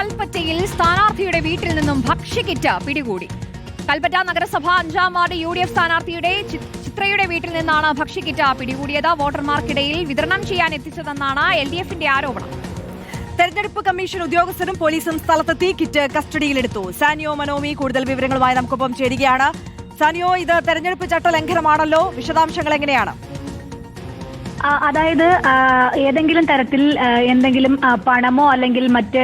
കൽപ്പറ്റയിൽ സ്ഥാനാർത്ഥിയുടെ വീട്ടിൽ നിന്നും ഭക്ഷ്യക്കിറ്റ് പിടികൂടി. കൽപ്പറ്റ നഗരസഭ 5-ാം വാർഡ് UDF സ്ഥാനാർത്ഥിയുടെ ചിത്രയുടെ വീട്ടിൽ നിന്നാണ് ഭക്ഷ്യക്കിറ്റ് പിടികൂടിയത്. വോട്ടർമാർക്കിടയിൽ വിതരണം ചെയ്യാൻ എത്തിച്ചതെന്നാണ് LDFന്റെ ആരോപണം. തെരഞ്ഞെടുപ്പ് കമ്മീഷൻ ഉദ്യോഗസ്ഥരും പോലീസും സ്ഥലത്തെത്തി കിറ്റ് കസ്റ്റഡിയിലെടുത്തു. സാനിയോ മനോമി കൂടുതൽ വിവരങ്ങളുമായി നമുക്കൊപ്പം ചേരുകയാണ്. സാനിയോ, ഇത് തെരഞ്ഞെടുപ്പ് ചട്ടലംഘനമാണല്ലോ, വിശദാംശങ്ങൾ എങ്ങനെയാണ്? അതായത് ഏതെങ്കിലും തരത്തിൽ എന്തെങ്കിലും പണമോ അല്ലെങ്കിൽ മറ്റ്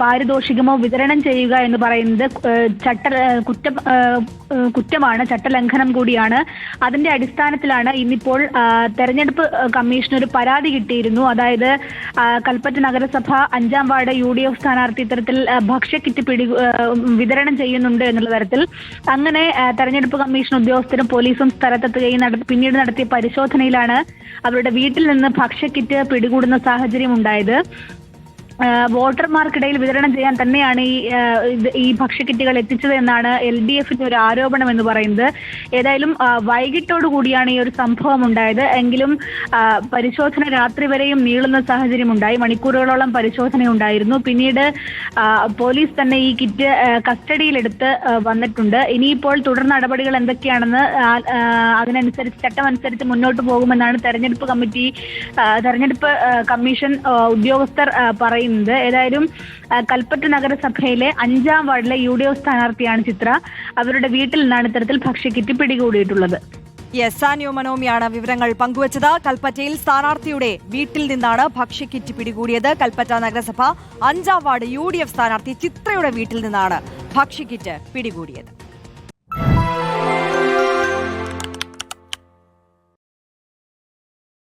പാരിതോഷികമോ വിതരണം ചെയ്യുക എന്ന് പറയുന്നത് കുറ്റമാണ്, ചട്ടലംഘനം കൂടിയാണ്. അതിന്റെ അടിസ്ഥാനത്തിലാണ് ഇന്നിപ്പോൾ തെരഞ്ഞെടുപ്പ് കമ്മീഷൻ ഒരു പരാതി കിട്ടിയിരുന്നു. അതായത് കൽപ്പറ്റ നഗരസഭ 5-ാം വാർഡ് UDF സ്ഥാനാർത്ഥി ഇത്തരത്തിൽ ഭക്ഷ്യക്കിറ്റ് വിതരണം ചെയ്യുന്നുണ്ട് എന്നുള്ള തരത്തിൽ. അങ്ങനെ തെരഞ്ഞെടുപ്പ് കമ്മീഷൻ ഉദ്യോഗസ്ഥരും പോലീസും സ്ഥലത്തെത്തുകയും പിന്നീട് നടത്തിയ പരിശോധനയിലാണ് അവരുടെ വീട്ടിൽ നിന്ന് ഭക്ഷ്യക്കിറ്റ് പിടികൂടുന്ന സാഹചര്യം ഉണ്ടായത്. വോട്ടർമാർക്കിടയിൽ വിതരണം ചെയ്യാൻ തന്നെയാണ് ഈ ഭക്ഷ്യക്കിറ്റുകൾ എത്തിച്ചത് എന്നാണ് LDFന്റെ ഒരു ആരോപണം എന്ന് പറയുന്നത്. ഏതായാലും വൈകിട്ടോടുകൂടിയാണ് ഈ ഒരു സംഭവം ഉണ്ടായത്. എങ്കിലും പരിശോധന രാത്രി വരെയും നീളുന്ന സാഹചര്യം ഉണ്ടായി. മണിക്കൂറുകളോളം പരിശോധന ഉണ്ടായിരുന്നു. പിന്നീട് പോലീസ് തന്നെ ഈ കിറ്റ് കസ്റ്റഡിയിലെടുത്ത് വന്നിട്ടുണ്ട്. ഇനിയിപ്പോൾ തുടർ നടപടികൾ എന്തൊക്കെയാണെന്ന് അതിനനുസരിച്ച് ചട്ടമനുസരിച്ച് മുന്നോട്ട് പോകുമെന്നാണ് തെരഞ്ഞെടുപ്പ് കമ്മീഷൻ ഉദ്യോഗസ്ഥർ പറയുന്നത്. ഏതായാലും കൽപ്പറ്റ നഗരസഭയിലെ 5-ാം വാർഡിലെ UDF സ്ഥാനാർത്ഥിയാണ് ചിത്ര. അവരുടെ വീട്ടിൽ നിന്നാണ് ഇത്തരത്തിൽ ഭക്ഷ്യക്കിറ്റ് പിടികൂടിയിട്ടുള്ളത്. സാനിയോ മനോമിയാണ് വിവരങ്ങൾ പങ്കുവച്ചത്. കൽപ്പറ്റയിൽ സ്ഥാനാർത്ഥിയുടെ വീട്ടിൽ നിന്നാണ് ഭക്ഷ്യക്കിറ്റ് പിടികൂടിയത്. കൽപ്പറ്റ നഗരസഭ 5-ാം വാർഡ് UDF സ്ഥാനാർത്ഥി ചിത്രയുടെ വീട്ടിൽ നിന്നാണ് ഭക്ഷ്യക്കിറ്റ് പിടികൂടിയത്.